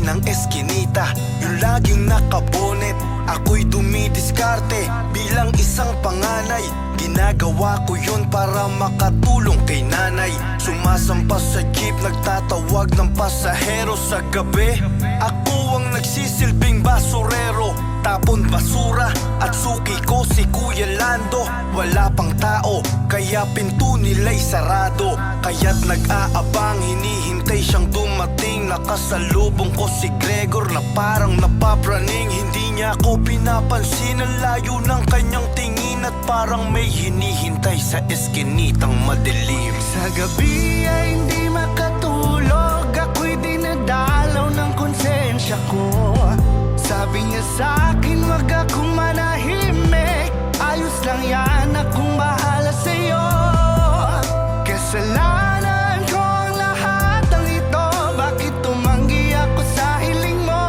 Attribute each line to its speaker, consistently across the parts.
Speaker 1: ng eskinita, yung laging nakabonet. Ako'y dumidiskarte bilang isang panganay. Ginagawa ko yun para makatulong kay nanay. Sumasampas sa jeep, nagtatawag ng pasahero sa gabi. Ako ang nagsisilbing basurero, tapon basura at suki ko si Kuya Lando. Wala pang tao, kaya pinto nila'y sarado. Kaya't nag-aabang, hinihintay siyang dumating. Nakasalubong ko si Gregor na parang napapraning. Hindi niya ako pinapansin, ang layo ng kanyang tingin. At parang may hinihintay sa eskinitang madilim.
Speaker 2: Sa gabi ay hindi makatulog, ako'y dinadalaw ng konsensya ko. Sabi niya sa'kin, wag akong manahimik, ayos lang yan, akong bahala sa'yo. Kasalanan ko ang lahat ng ito, bakit tumanggi ako sa hiling mo?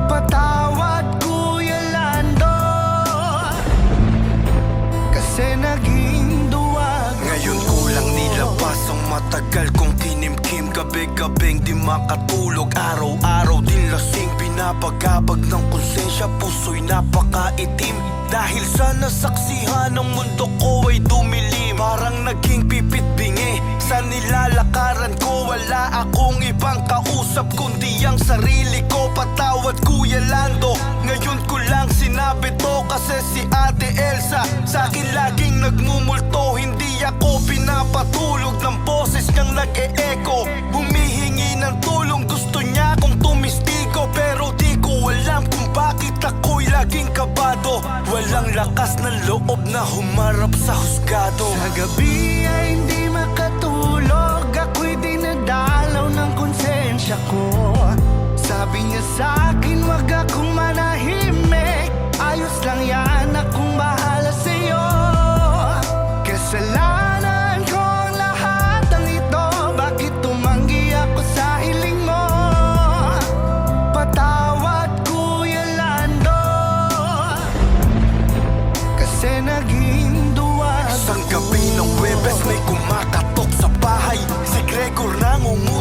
Speaker 2: Patawad, Kuya Lando, kasi naging duwag.
Speaker 1: Ngayon ko lang nilabas ang matagal kong kinimkim. Gabi-gabing di makatulog, araw-araw din lasing. Pinapagabag ng konsensya, puso'y napakaitim. Dahil sa nasaksihan ng mundo ko ay dumilim. Parang naging pipit bingi sa nilalakaran ko. Wala akong ibang kausap kundi ang sarili ko. Patawad, Kuya Lando, ngayon ko lang sinabi to kasi si Ate Elsa sa'kin laging nagmumulto. Hindi ako pinapatulog ng boses niyang nag-e-echo. Humihingi ng tulong, gusto niya akong tumistigo. Pero di ko alam kung bakit ako'y laging kabado. Walang lakas ng loob na humarap sa husgado.
Speaker 2: Sa gabi ay hindi makatulog, ako'y dinadalaw ng konsensya ko. Sabi niya sa'kin, wag akong manahimik, ayos lang yan, akong bahala sa'yo. Kasalanan ko ang lahat ng ito, bakit tumanggi ako sa hiling mo? Patawad, Kuya Lando, kasi naging duwag.
Speaker 1: Isang gabi ng Huwebes may kumakatok sa bahay. Si Gregor nangunguna